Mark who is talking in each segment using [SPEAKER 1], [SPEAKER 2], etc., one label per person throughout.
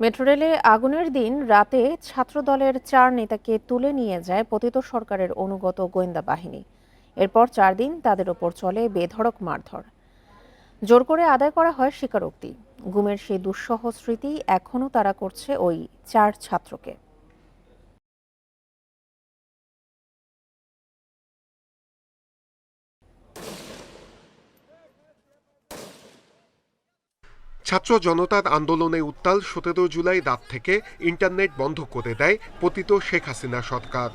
[SPEAKER 1] Metro রেলে আগুনের দিন রাতে ছাত্রদলের 4 নেতাকে তুলে নিয়ে যায় পতিত সরকারের অনুগত গোয়েন্দা বাহিনী। এরপর 4 দিন তাদের ওপর চলে বেধড়ক মারধর। জোর করে আদায় করা হয় স্বীকারোক্তি। গুমের সেই দুঃসহ স্মৃতি এখনও তাড়া করছে ওই 4 ছাত্রকে।
[SPEAKER 2] ছাত্র জনতার আন্দোলনে উত্তাল 17 জুলাই রাত থেকে ইন্টারনেট বন্ধ করে দেয় পতিত শেখ হাসিনা সরকার।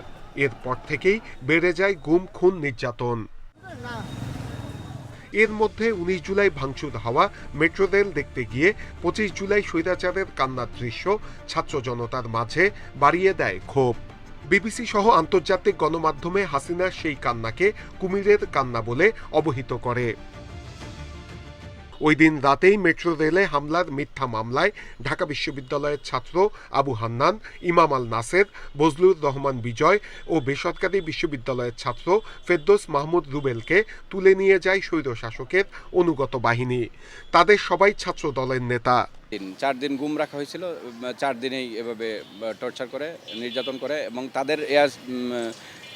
[SPEAKER 2] এরপর থেকেই বেড়ে যায় গুম, খুন, নির্যাতন। এর মধ্যে 19 জুলাই ভাঙচুর হওয়া মেট্রো রেল দেখতে গিয়ে 25 জুলাই স্বৈরাচারের কান্নার দৃশ্য ছাত্র জনতার মাঝে বাড়িয়ে দেয় ক্ষোভ। বিবিসি সহ আন্তর্জাতিক গণমাধ্যমে হাসিনার সেই কান্নাকে কুমিরের কান্না বলে অবহিত করে। ওই দিন রাতেই মেট্রো রেলে হামলার মিথ্যা মামলায় ঢাকা বিশ্ববিদ্যালয়ের ছাত্র আবু হান্নান, ইমাম আল নাসের, বজলুর রহমান বিজয় ও বেসরকারি বিশ্ববিদ্যালয়ের ছাত্র ফেরদৌস মাহমুদ রুবেলকে তুলে নিয়ে যায় স্বৈরশাসকের অনুগত বাহিনী। তাদের সবাই ছাত্র দলের নেতা।
[SPEAKER 3] 4 দিন গুম রাখা হয়েছিল। 4 দিনেই এভাবে টর্চার করে, নির্যাতন করে এবং তাদের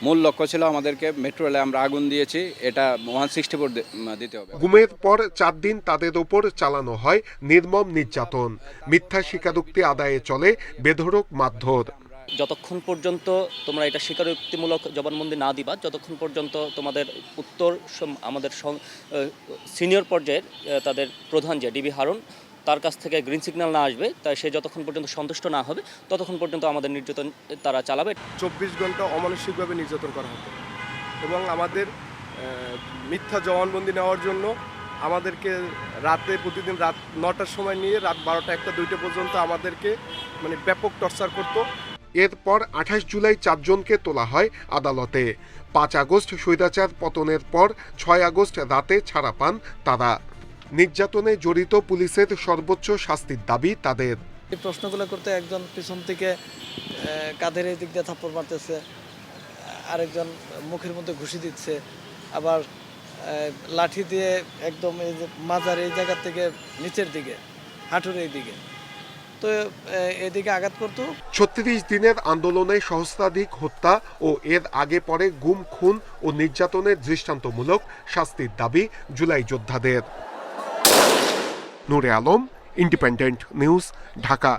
[SPEAKER 3] মূল লক্ষ্য ছিল আমাদেরকে মেট্রো রেলে আমরা আগুন দিয়েছি, এটা 164 দিতে হবে।
[SPEAKER 2] গুমের পর 4 দিন তাদের ওপর চালানো হয় নির্মম নির্যাতন। মিথ্যা স্বীকারোক্তি আদায়ে চলে বেধড়ক মারধর।
[SPEAKER 4] যতক্ষণ পর্যন্ত তোমরা এটা স্বীকারোক্তিমূলক জবানবন্দি না দিবা, যতক্ষণ পর্যন্ত তোমাদের উত্তর আমাদের সিনিয়র পর্যায়ের তাদের প্রধান যে ডিবি হারুন, তার কাছ থেকে গ্রিন সিগন্যাল না আসবে, তাই সে যতক্ষণ পর্যন্ত সন্তুষ্ট না হবে ততক্ষণ পর্যন্ত আমাদের নির্যাতন তারা চালাবে।
[SPEAKER 5] 24 ঘন্টা অমানসিকভাবে নির্যাতন করা হতো এবং আমাদের মিথ্যা জবানবন্দি নেওয়ার জন্য আমাদেরকে রাতে প্রতিদিন রাত 9টার সময় নিয়ে রাত 12টা 1টা 2টা পর্যন্ত আমাদেরকে ব্যাপক টর্চার করতো।
[SPEAKER 2] এরপর 28 জুলাই 4 জনকে তোলা হয় আদালতে। 5 আগস্ট স্বৈরাচার পতনের পর 6 আগস্ট রাতে ছাড়া পান তারা। নির্যাতনে জড়িত পুলিশের সর্বোচ্চ শাস্তির দাবি তাদের।
[SPEAKER 6] এই প্রশ্নগুলো করতে একজন পিছন থেকে কাঁধের এই দিক দিয়ে থাপ্পড় মারতেছে, আরেকজন মুখের মধ্যে ঘুষি দিচ্ছে, আবার লাঠি দিয়ে একদম এই যে মাজার এই জায়গা থেকে নিচের দিকে হাঁটুর এই দিকে, তো এদিকে আঘাত করতো।
[SPEAKER 2] 36 দিনের আন্দোলনে সহস্রাধিক হত্যা ও এর আগে পরে গুম, খুন ও নির্যাতনের দৃষ্টান্তমূলক শাস্তির দাবি জুলাই যোদ্ধাদের। নূরে আলম, ইন্ডিপেন্ডেন্ট নিউজ, ঢাকা।